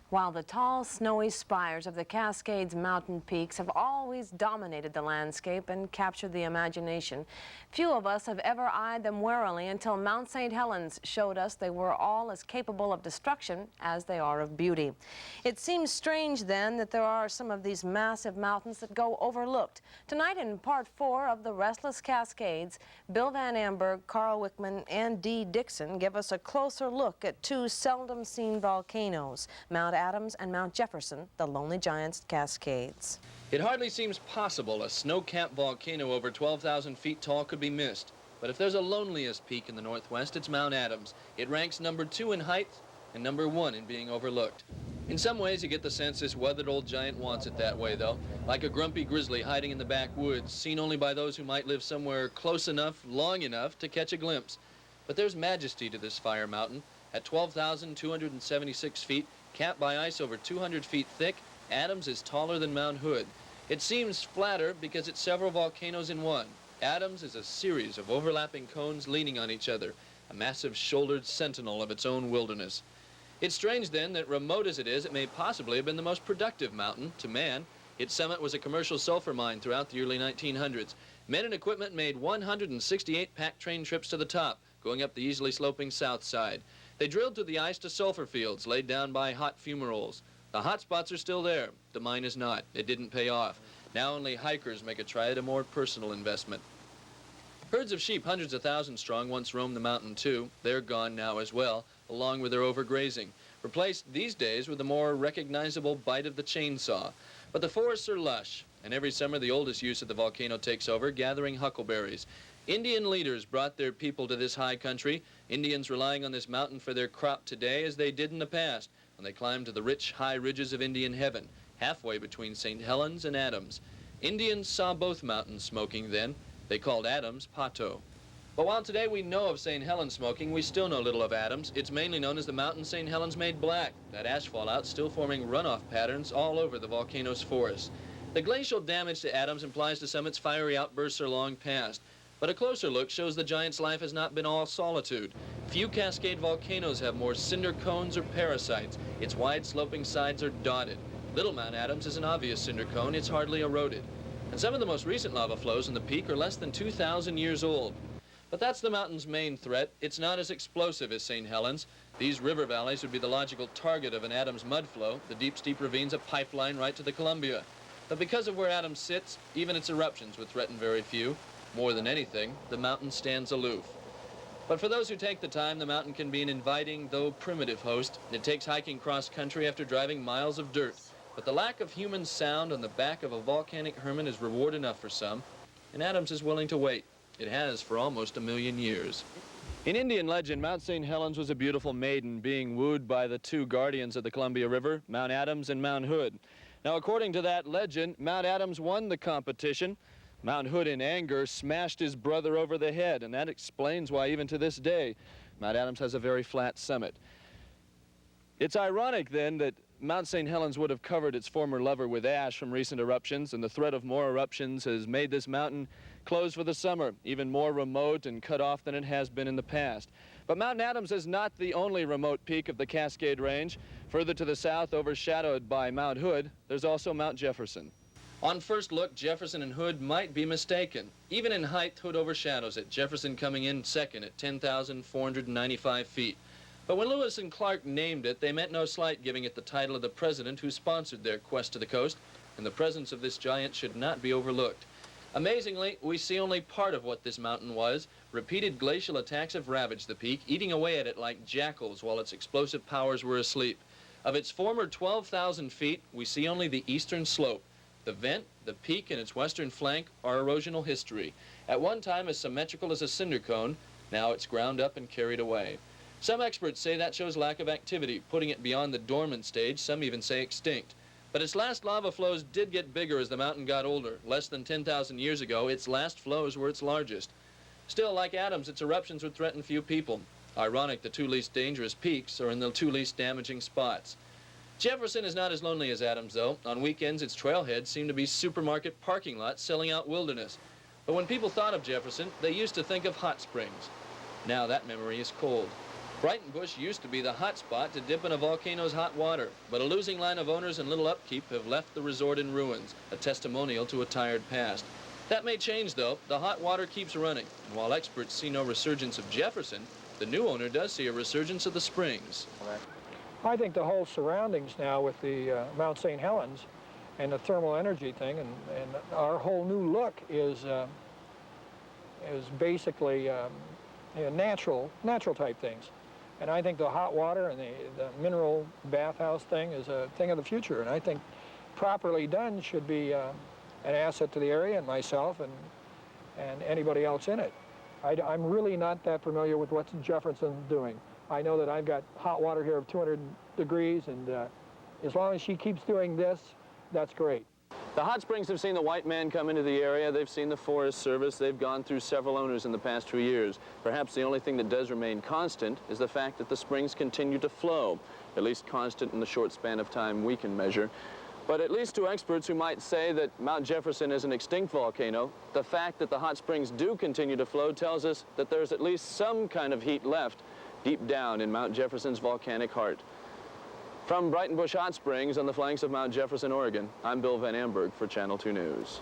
While the tall, snowy spires of the Cascades mountain peaks have always dominated the landscape and captured the imagination, few of us have ever eyed them warily until Mount St. Helens showed us they were all as capable of destruction as they are of beauty. It seems strange then that there are some of these massive mountains that go overlooked. Tonight in part 4 of the Restless Cascades, Bill Van Amberg, Carl Wikman, and Dee Dixon give us a closer look at two seldom seen volcanoes, Mount Adams and Mount Jefferson, the Lonely Giant's Cascades. It hardly seems possible a snow-capped volcano over 12,000 feet tall could be missed. But if there's a loneliest peak in the Northwest, it's Mount Adams. It ranks number 2 in height and number 1 in being overlooked. In some ways, you get the sense this weathered old giant wants it that way, though, like a grumpy grizzly hiding in the backwoods, seen only by those who might live somewhere close enough, long enough to catch a glimpse. But there's majesty to this fire mountain. At 12,276 feet, capped by ice over 200 feet thick, Adams is taller than Mount Hood. It seems flatter because it's several volcanoes in one. Adams is a series of overlapping cones leaning on each other, a massive shouldered sentinel of its own wilderness. It's strange then that remote as it is, it may possibly have been the most productive mountain to man. Its summit was a commercial sulfur mine throughout the early 1900s. Men and equipment made 168 pack train trips to the top, going up the easily sloping south side. They drilled through the ice to sulfur fields laid down by hot fumaroles. The hot spots are still there. The mine is not. It didn't pay off. Now only hikers make a try at a more personal investment. Herds of sheep, hundreds of thousands strong, once roamed the mountain too. They're gone now as well, along with their overgrazing, replaced these days with a more recognizable bite of the chainsaw. But the forests are lush, and every summer the oldest use of the volcano takes over, gathering huckleberries. Indian leaders brought their people to this high country, Indians relying on this mountain for their crop today as they did in the past, when they climbed to the rich high ridges of Indian heaven, halfway between St. Helens and Adams. Indians saw both mountains smoking then. They called Adams Pato. But while today we know of St. Helens smoking, we still know little of Adams. It's mainly known as the mountain St. Helens made black, that ash fallout still forming runoff patterns all over the volcano's forest. The glacial damage to Adams implies to some its fiery outbursts are long past. But a closer look shows the giant's life has not been all solitude. Few Cascade volcanoes have more cinder cones or parasites. Its wide sloping sides are dotted. Little Mount Adams is an obvious cinder cone. It's hardly eroded. And some of the most recent lava flows in the peak are less than 2,000 years old. But that's the mountain's main threat. It's not as explosive as St. Helens. These river valleys would be the logical target of an Adams mudflow. The deep, steep ravines a pipeline right to the Columbia. But because of where Adams sits, even its eruptions would threaten very few. More than anything, the mountain stands aloof. But for those who take the time, the mountain can be an inviting, though primitive host. It takes hiking cross-country after driving miles of dirt. But the lack of human sound on the back of a volcanic hermit is reward enough for some, and Adams is willing to wait. It has for almost 1,000,000 years. In Indian legend, Mount St. Helens was a beautiful maiden being wooed by the two guardians of the Columbia River, Mount Adams and Mount Hood. Now, according to that legend, Mount Adams won the competition. Mount Hood, in anger, smashed his brother over the head, and that explains why, even to this day, Mount Adams has a very flat summit. It's ironic, then, that Mount St. Helens would have covered its former lover with ash from recent eruptions, and the threat of more eruptions has made this mountain closed for the summer, even more remote and cut off than it has been in the past. But Mount Adams is not the only remote peak of the Cascade Range. Further to the south, overshadowed by Mount Hood, there's also Mount Jefferson. On first look, Jefferson and Hood might be mistaken. Even in height, Hood overshadows it, Jefferson coming in second at 10,495 feet. But when Lewis and Clark named it, they meant no slight, giving it the title of the president who sponsored their quest to the coast, and the presence of this giant should not be overlooked. Amazingly, we see only part of what this mountain was. Repeated glacial attacks have ravaged the peak, eating away at it like jackals while its explosive powers were asleep. Of its former 12,000 feet, we see only the eastern slope. The vent, the peak, and its western flank are erosional history. At one time as symmetrical as a cinder cone, now it's ground up and carried away. Some experts say that shows lack of activity, putting it beyond the dormant stage, some even say extinct. But its last lava flows did get bigger as the mountain got older. Less than 10,000 years ago, its last flows were its largest. Still, like Adams, its eruptions would threaten few people. Ironic, the two least dangerous peaks are in the two least damaging spots. Jefferson is not as lonely as Adams, though. On weekends, its trailheads seem to be supermarket parking lots selling out wilderness. But when people thought of Jefferson, they used to think of hot springs. Now that memory is cold. Brighton-Bush used to be the hot spot to dip in a volcano's hot water, but a losing line of owners and little upkeep have left the resort in ruins, a testimonial to a tired past. That may change, though. The hot water keeps running, and while experts see no resurgence of Jefferson, the new owner does see a resurgence of the springs. I think the whole surroundings now with the Mount St. Helens and the thermal energy thing and our whole new look is basically natural type things. And I think the hot water and the mineral bathhouse thing is a thing of the future. And I think properly done should be an asset to the area and myself and anybody else in it. I'm really not that familiar with what Jefferson's doing. I know that I've got hot water here of 200 degrees, and as long as she keeps doing this, that's great. The hot springs have seen the Wikman come into the area. They've seen the Forest Service. They've gone through several owners in the past 2 years. Perhaps the only thing that does remain constant is the fact that the springs continue to flow, at least constant in the short span of time we can measure. But at least to experts who might say that Mount Jefferson is an extinct volcano, the fact that the hot springs do continue to flow tells us that there's at least some kind of heat left deep down in Mount Jefferson's volcanic heart. From Brighton-Bush Hot Springs on the flanks of Mount Jefferson, Oregon, I'm Bill Van Amberg for Channel 2 News.